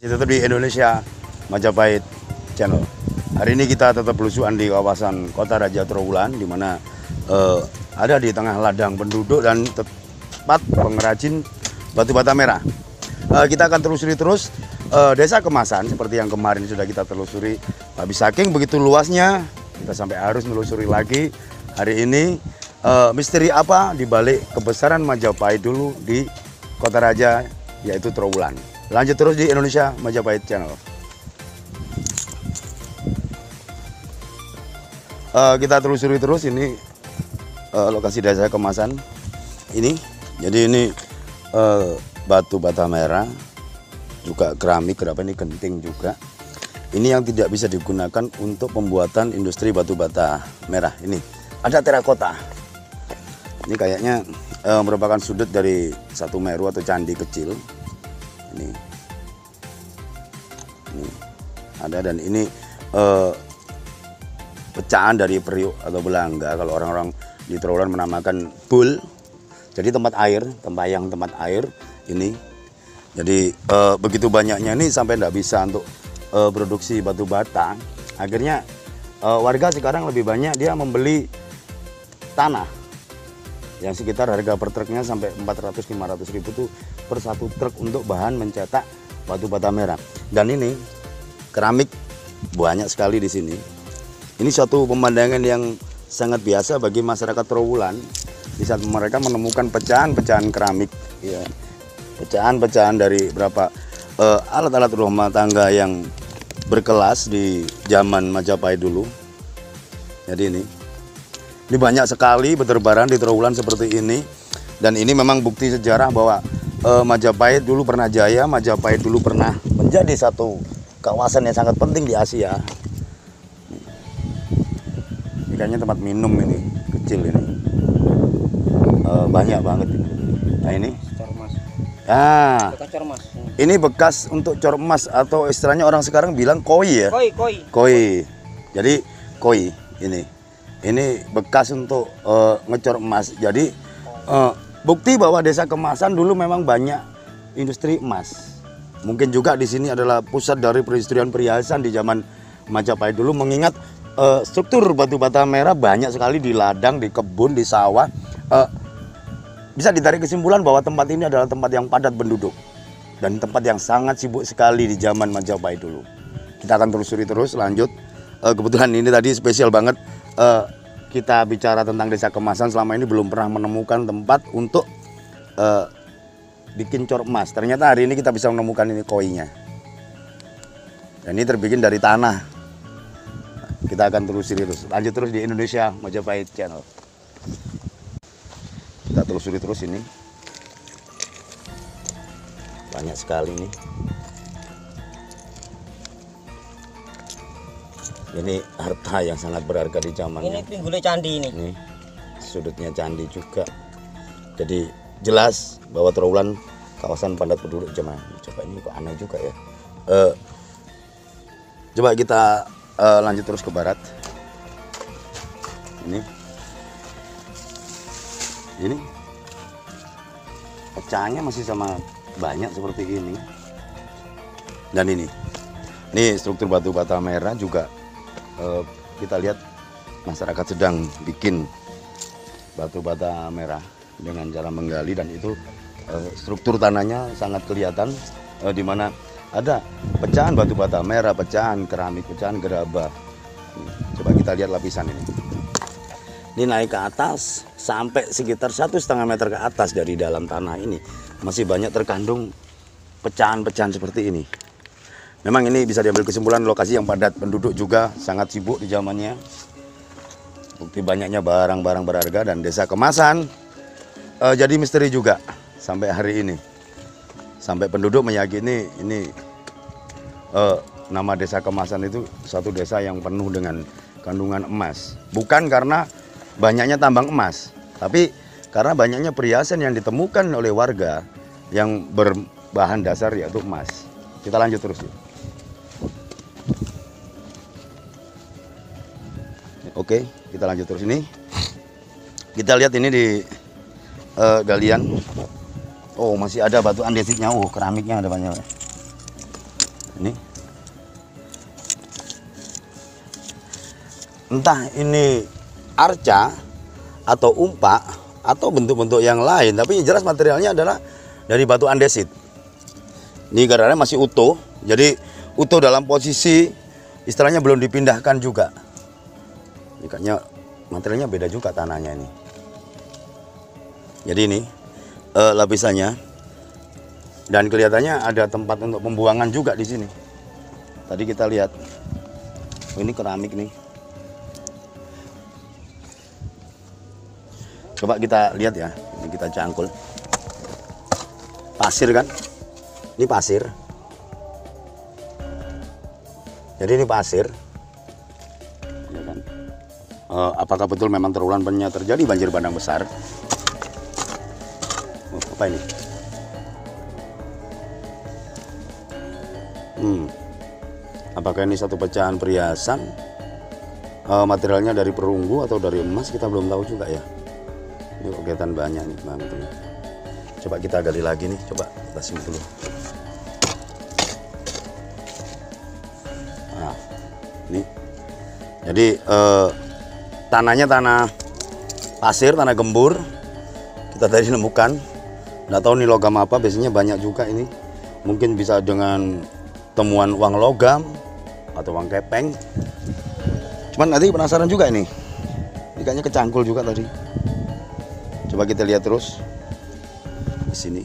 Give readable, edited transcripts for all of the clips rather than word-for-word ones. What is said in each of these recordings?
Tetap di Indonesia Majapahit Channel. Hari ini kita tetap belusukan di kawasan Kota Raja Trowulan, di mana ada di tengah ladang penduduk dan tempat pengrajin batu bata merah. Kita akan telusuri terus desa kemasan seperti yang kemarin sudah kita telusuri. Habis saking begitu luasnya, kita sampai harus menelusuri lagi. Hari ini misteri apa di balik kebesaran Majapahit dulu di Kota Raja, yaitu Trowulan. Lanjut terus di Indonesia Majapahit Channel. Kita telusuri terus ini lokasi desa kemasan ini. Jadi ini batu bata merah, juga keramik, kenapa ini genting juga. Ini yang tidak bisa digunakan untuk pembuatan industri batu bata merah. Ini ada terakota. Ini kayaknya merupakan sudut dari satu meru atau candi kecil. Ini ada, dan ini pecahan dari periuk atau belangga. Kalau orang-orang di Trowulan menamakan bul, jadi tempat air, tempat air ini. Jadi begitu banyaknya ini sampai tidak bisa untuk produksi batu bata. Akhirnya warga sekarang lebih banyak dia membeli tanah yang sekitar harga per truknya sampai 400-500 ribu tuh per satu truk untuk bahan mencetak batu bata merah. Dan ini keramik banyak sekali di sini. Ini suatu pemandangan yang sangat biasa bagi masyarakat Trowulan di saat mereka menemukan pecahan-pecahan keramik, ya, pecahan-pecahan dari beberapa alat-alat rumah tangga yang berkelas di zaman Majapahit dulu. Jadi ini banyak sekali berterbaran di Trowulan seperti ini, dan ini memang bukti sejarah bahwa Majapahit dulu pernah jaya, Majapahit dulu pernah menjadi satu kawasan yang sangat penting di Asia. Ini kayaknya tempat minum ini, kecil ini, banyak banget ini. Nah ini, bekas cor emas. Ini bekas untuk cor emas, atau istilahnya orang sekarang bilang koi ya. Koi. Jadi koi ini bekas untuk ngecor emas. Jadi bukti bahwa desa kemasan dulu memang banyak industri emas. Mungkin juga di sini adalah pusat dari perindustrian perhiasan di zaman Majapahit dulu, mengingat struktur batu bata merah banyak sekali di ladang, di kebun, di sawah. Bisa ditarik kesimpulan bahwa tempat ini adalah tempat yang padat penduduk dan tempat yang sangat sibuk sekali di zaman Majapahit dulu. Kita akan telusuri terus, lanjut. Kebetulan ini tadi spesial banget. Kita bicara tentang desa kemasan, selama ini belum pernah menemukan tempat untuk bikin cor emas. Ternyata hari ini kita bisa menemukan ini koinya. Dan ini terbikin dari tanah. Kita akan telusuri terus. Lanjut terus di Indonesia Majapahit Channel. Kita telusuri terus ini. Banyak sekali nih. Ini harta yang sangat berharga di zamannya. Ini pinggulnya candi ini. Nih, sudutnya candi juga. Jadi jelas bahwa Trowulan kawasan padat penduduk zaman. Coba ini kok aneh juga ya. Coba kita lanjut terus ke barat. Ini pecahannya masih sama banyak seperti ini. Dan ini struktur batu bata merah juga. Kita lihat masyarakat sedang bikin batu bata merah dengan cara menggali, dan itu struktur tanahnya sangat kelihatan, di mana ada pecahan batu bata merah, pecahan keramik, pecahan gerabah. Coba kita lihat lapisan ini. Ini naik ke atas sampai sekitar 1,5 meter ke atas dari dalam tanah ini masih banyak terkandung pecahan-pecahan seperti ini. Memang ini bisa diambil kesimpulan lokasi yang padat penduduk juga sangat sibuk di zamannya. Bukti banyaknya barang-barang berharga, dan desa kemasan jadi misteri juga sampai hari ini. Sampai penduduk meyakini ini nama desa kemasan itu satu desa yang penuh dengan kandungan emas. Bukan karena banyaknya tambang emas, tapi karena banyaknya perhiasan yang ditemukan oleh warga yang berbahan dasar yaitu emas. Kita lanjut terus. Oke, kita lanjut terus ini. Kita lihat ini di galian. Oh, masih ada batu andesitnya. Oh, keramiknya ada banyak. Ini entah ini arca atau umpak atau bentuk-bentuk yang lain, tapi yang jelas materialnya adalah dari batu andesit. Ini karena masih utuh, jadi utuh dalam posisi istilahnya belum dipindahkan juga. Ini kayaknya materialnya beda juga tanahnya ini. Jadi ini lapisannya, dan kelihatannya ada tempat untuk pembuangan juga di sini. Tadi kita lihat, ini keramik nih. Coba kita lihat ya, ini kita cangkul. Pasir kan? Ini pasir. Jadi ini pasir. Ya kan? Apakah betul memang terulang pernah terjadi banjir bandang besar? Apa ini? Apakah ini satu pecahan perhiasan? Materialnya dari perunggu atau dari emas, kita belum tahu juga ya. Ini kegiatan banyak nih Bang. Coba kita gali lagi nih, coba kita simpan dulu. Nah, ini. Jadi tanahnya tanah pasir, tanah gembur. Kita tadi nemukan. Nggak tahu nih logam apa, biasanya banyak juga ini. Mungkin bisa dengan temuan uang logam atau uang kepeng. Cuman nanti penasaran juga ini. Ini kayaknya kecangkul juga tadi. Coba kita lihat terus di sini.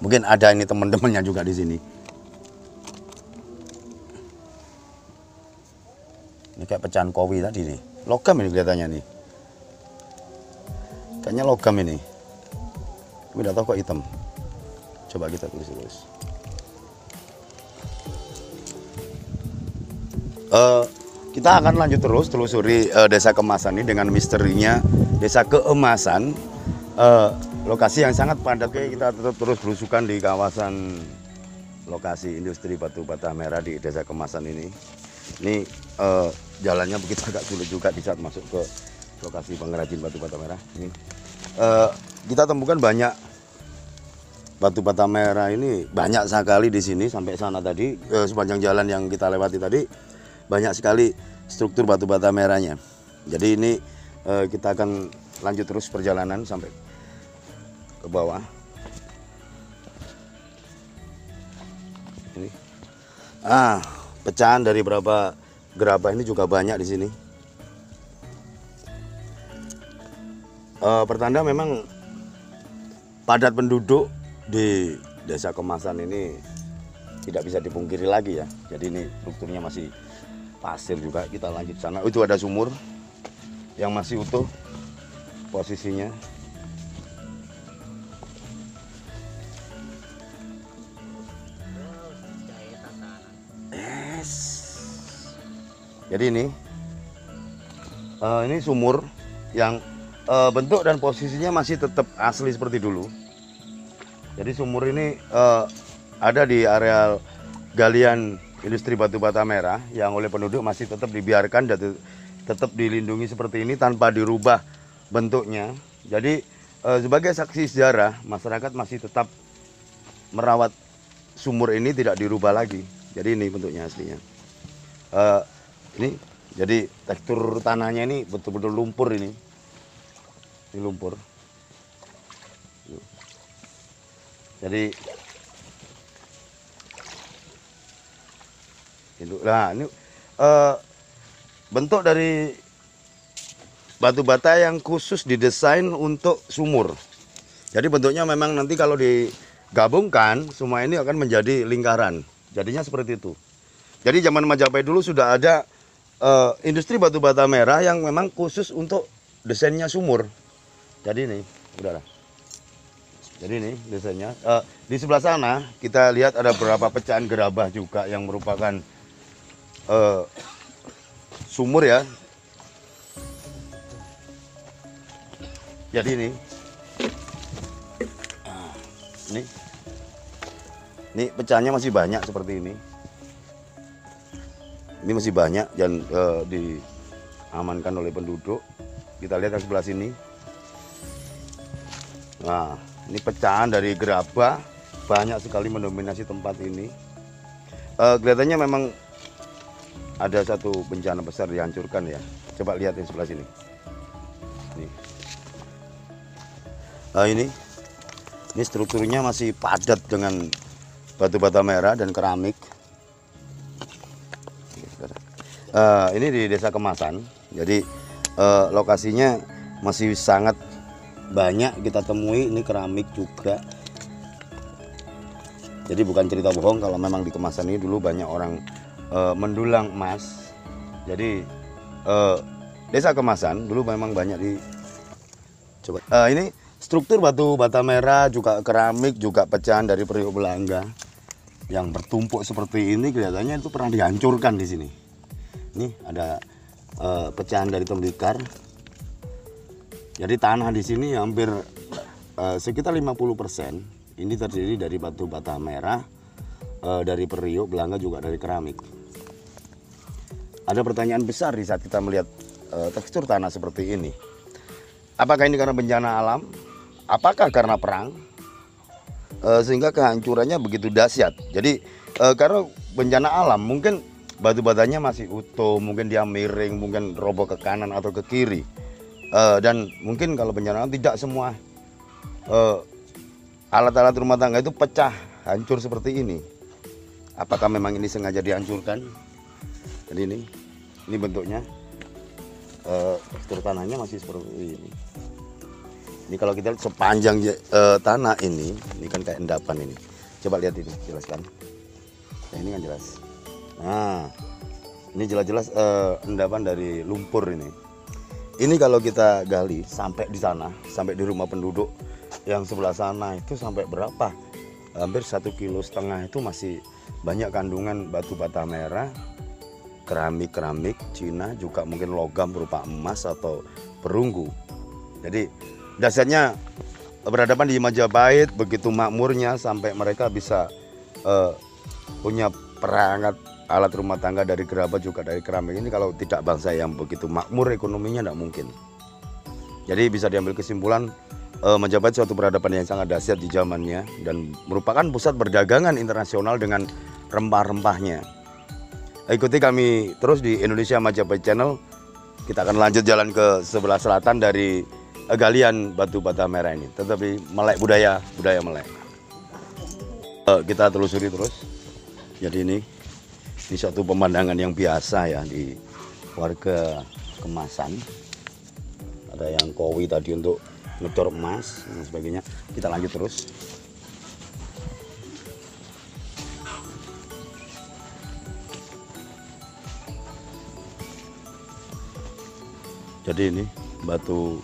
Mungkin ada ini teman-temannya juga di sini. Ini kayak pecahan kowi tadi nih. Logam ini kelihatannya nih. Kayaknya logam ini. Tapi tidak tahu kok hitam. Coba kita tulis terus. Kita akan lanjut terus telusuri desa Kemasan ini dengan misterinya desa keemasan, lokasi yang sangat padat. Oke, kita tetap terus belusukan di kawasan lokasi industri batu bata merah di desa Kemasan ini. Ini jalannya begitu agak sulit juga di saat masuk ke lokasi pengrajin batu bata merah. Ini kita temukan banyak batu bata merah ini, banyak sekali di sini sampai sana tadi. Sepanjang jalan yang kita lewati tadi banyak sekali struktur batu bata merahnya. Jadi ini kita akan lanjut terus perjalanan sampai ke bawah. Ini pecahan dari beberapa gerabah ini juga banyak di sini. Pertanda memang padat penduduk di desa Kemasan ini tidak bisa dipungkiri lagi ya. Jadi ini strukturnya masih pasir juga. Kita lanjut sana. Itu ada sumur yang masih utuh posisinya. Jadi ini sumur yang bentuk dan posisinya masih tetap asli seperti dulu. Jadi sumur ini ada di areal galian industri batu bata merah yang oleh penduduk masih tetap dibiarkan dan tetap dilindungi seperti ini tanpa dirubah bentuknya. Jadi sebagai saksi sejarah, masyarakat masih tetap merawat sumur ini, tidak dirubah lagi. Jadi ini bentuknya aslinya. Ini jadi tekstur tanahnya ini betul-betul lumpur ini. Ini lumpur. Jadi nah ini bentuk dari batu bata yang khusus didesain untuk sumur. Jadi bentuknya memang nanti kalau digabungkan semua ini akan menjadi lingkaran. Jadinya seperti itu. Jadi zaman Majapahit dulu sudah ada industri batu bata merah yang memang khusus untuk desainnya sumur. Jadi ini, udahlah. Jadi ini desainnya. Di sebelah sana kita lihat ada beberapa pecahan gerabah juga yang merupakan sumur ya. Jadi ini pecahannya masih banyak seperti ini. Ini masih banyak dan diamankan oleh penduduk. Kita lihat ke sebelah sini. Nah, ini pecahan dari gerabah banyak sekali mendominasi tempat ini. kelihatannya memang ada satu bencana besar dihancurkan ya. Coba lihat di sebelah sini. Ini strukturnya masih padat dengan batu bata merah dan keramik. Ini di Desa Kemasan. Jadi lokasinya masih sangat banyak kita temui. Ini keramik juga. Jadi bukan cerita bohong kalau memang di Kemasan ini dulu banyak orang mendulang emas. Jadi Desa Kemasan dulu memang banyak di coba. Ini struktur batu bata merah juga keramik juga pecahan dari periuk Belanga yang bertumpuk seperti ini, kelihatannya itu pernah dihancurkan di sini. Ini ada pecahan dari tembikar. Jadi tanah di sini hampir sekitar 50% ini terdiri dari batu bata merah, dari periuk Belanga juga dari keramik. Ada pertanyaan besar di saat kita melihat tekstur tanah seperti ini. Apakah ini karena bencana alam? Apakah karena perang? Sehingga kehancurannya begitu dahsyat. Jadi karena bencana alam mungkin batu batanya masih utuh, mungkin dia miring, mungkin roboh ke kanan atau ke kiri. Dan mungkin kalau bencana alam tidak semua alat-alat rumah tangga itu pecah, hancur seperti ini. Apakah memang ini sengaja dihancurkan? Jadi ini bentuknya, tekstur tanahnya masih seperti ini. Ini kalau kita lihat sepanjang tanah ini kan kayak endapan ini. Coba lihat ini, jelaskan. Nah, ini kan jelas. Nah, ini jelas-jelas endapan dari lumpur ini. Ini kalau kita gali sampai di sana, sampai di rumah penduduk yang sebelah sana itu sampai berapa? Hampir 1,5 kilo itu masih banyak kandungan batu bata merah, keramik Cina, juga mungkin logam berupa emas atau perunggu. Jadi dasarnya berhadapan di Majapahit begitu makmurnya sampai mereka bisa punya perangkat alat rumah tangga dari gerabah juga dari keramik ini. Kalau tidak bangsa yang begitu makmur ekonominya tidak mungkin. Jadi bisa diambil kesimpulan Majapahit suatu peradaban yang sangat dahsyat di zamannya dan merupakan pusat perdagangan internasional dengan rempah-rempahnya. Ikuti kami terus di Indonesia Majapahit Channel. Kita akan lanjut jalan ke sebelah selatan dari galian batu bata merah ini. Tetapi melek budaya melek. Kita telusuri terus. Jadi ini suatu pemandangan yang biasa ya di warga Kemasan. Ada yang kowi tadi untuk ngecor emas dan sebagainya. Kita lanjut terus. Jadi ini batu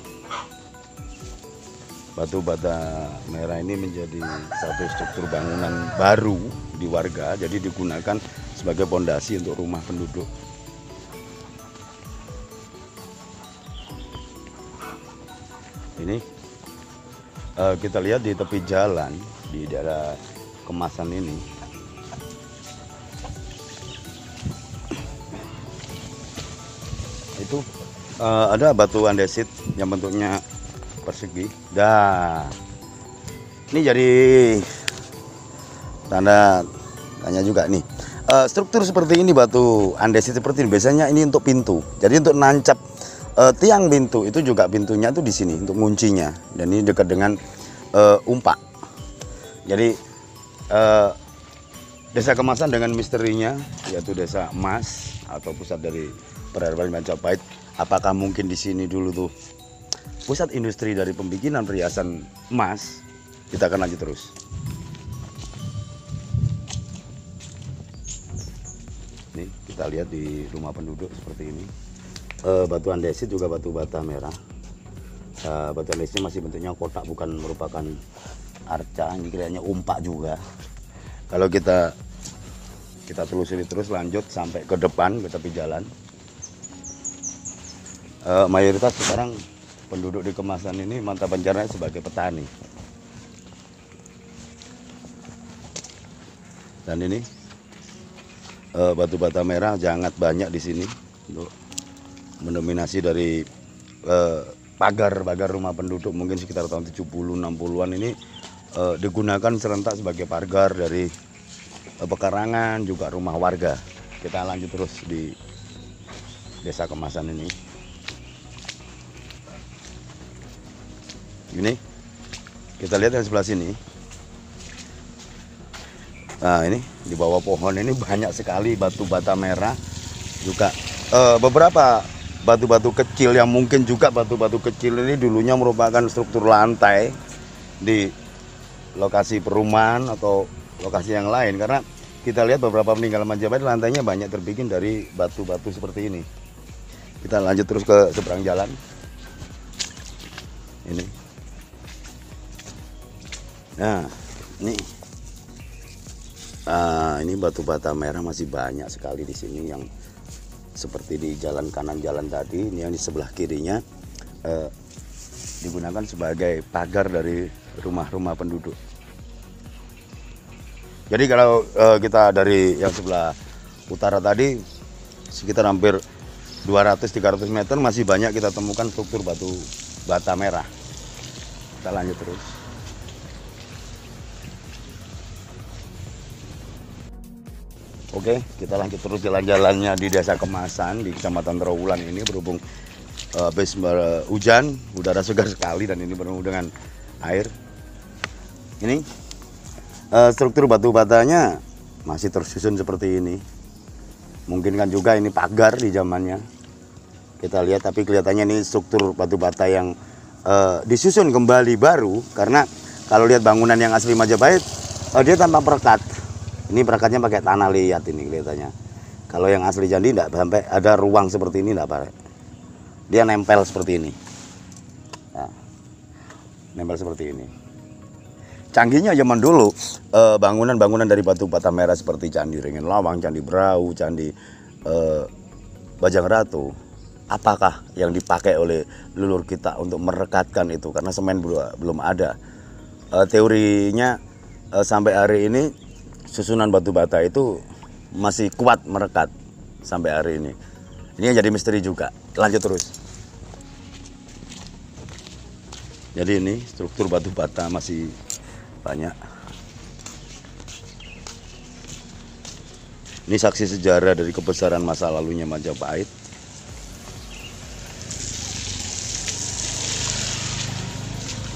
bata merah ini menjadi satu struktur bangunan baru di warga, jadi digunakan sebagai pondasi untuk rumah penduduk. Ini kita lihat di tepi jalan di daerah Kemasan ini. Itu ada batu andesit yang bentuknya persegi. Dah, ini jadi tanda tanya juga nih. Struktur seperti ini batu andesit seperti ini biasanya ini untuk pintu. Jadi untuk nancap tiang pintu itu juga pintunya tuh di sini untuk kuncinya. Dan ini dekat dengan umpak. Jadi Desa Kemasan dengan misterinya yaitu desa emas atau pusat dari peradaban Majapahit. Apakah mungkin di sini dulu tuh pusat industri dari pembikinan perhiasan emas? Kita akan lanjut terus. Nih kita lihat di rumah penduduk seperti ini. Batu andesit juga batu bata merah. Batu andesitnya masih bentuknya kotak, bukan merupakan arca. Ini kayaknya umpak juga. Kalau kita telusuri terus lanjut sampai ke depan ke tepi jalan. Mayoritas sekarang penduduk di Kemasan ini mata pencahariannya sebagai petani. Dan ini batu bata merah sangat banyak di sini untuk mendominasi dari pagar rumah penduduk mungkin sekitar tahun 70-60-an ini digunakan serentak sebagai pagar dari pekarangan, juga rumah warga. Kita lanjut terus di Desa Kemasan ini. Ini kita lihat yang sebelah sini. Nah, ini di bawah pohon ini banyak sekali batu bata merah, juga beberapa batu-batu kecil yang mungkin juga batu-batu kecil ini dulunya merupakan struktur lantai di lokasi perumahan atau lokasi yang lain, karena kita lihat beberapa peninggalan Majapahit lantainya banyak terbikin dari batu-batu seperti ini. Kita lanjut terus ke seberang jalan. Ini. Nah, ini batu bata merah masih banyak sekali di sini, yang seperti di jalan kanan jalan tadi. Ini yang di sebelah kirinya digunakan sebagai pagar dari rumah-rumah penduduk. Jadi kalau kita dari yang sebelah utara tadi sekitar hampir 200-300 meter masih banyak kita temukan struktur batu bata merah. Kita lanjut terus. Oke, kita lanjut terus jalan-jalannya di Desa Kemasan di Kecamatan Trawulan ini. Berhubung habis hujan, udara segar sekali dan ini bertemu dengan air. Ini struktur batu batanya masih tersusun seperti ini. Mungkin kan juga ini pagar di zamannya. Kita lihat, tapi kelihatannya ini struktur batu bata yang disusun kembali baru, karena kalau lihat bangunan yang asli Majapahit dia tanpa perekat. Ini perekatnya pakai tanah liat ini kelihatannya. Kalau yang asli candi tidak sampai ada ruang seperti ini, tidak pakai. Dia nempel seperti ini. Nah, nempel seperti ini. Canggihnya zaman dulu bangunan-bangunan dari batu bata merah seperti Candi Ringin Lawang, Candi Brau, Candi Bajang Ratu. Apakah yang dipakai oleh leluhur kita untuk merekatkan itu? Karena semen belum ada. Teorinya sampai hari ini susunan batu bata itu masih kuat merekat sampai hari ini. Ini yang jadi misteri juga. Lanjut terus. Jadi ini struktur batu bata masih banyak. Ini saksi sejarah dari kebesaran masa lalunya Majapahit.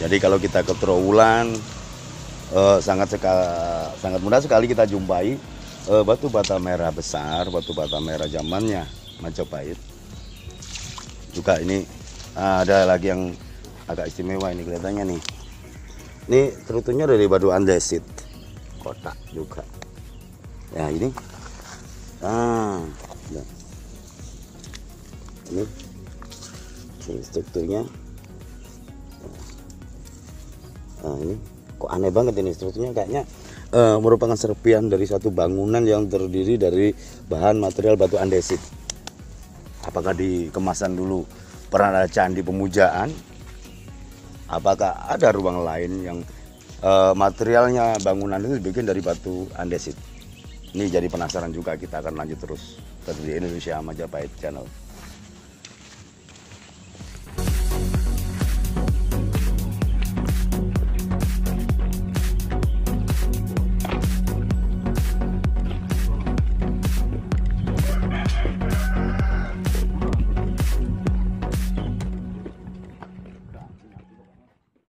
Jadi kalau kita ke Trawulan sangat mudah sekali kita jumpai batu bata merah besar, batu bata merah zamannya Majapahit. Juga ini ada lagi yang agak istimewa ini kelihatannya nih. Ini strukturnya dari batu andesit, kotak juga. Ya ini, ini strukturnya. Nah, ini kok aneh banget ini strukturnya, kayaknya merupakan serpian dari satu bangunan yang terdiri dari bahan material batu andesit. Apakah di Kemasan dulu pernah ada candi pemujaan? Apakah ada ruang lain yang materialnya bangunan itu dibikin dari batu andesit? Ini jadi penasaran juga, kita akan lanjut terus di Indonesia Majapahit Channel.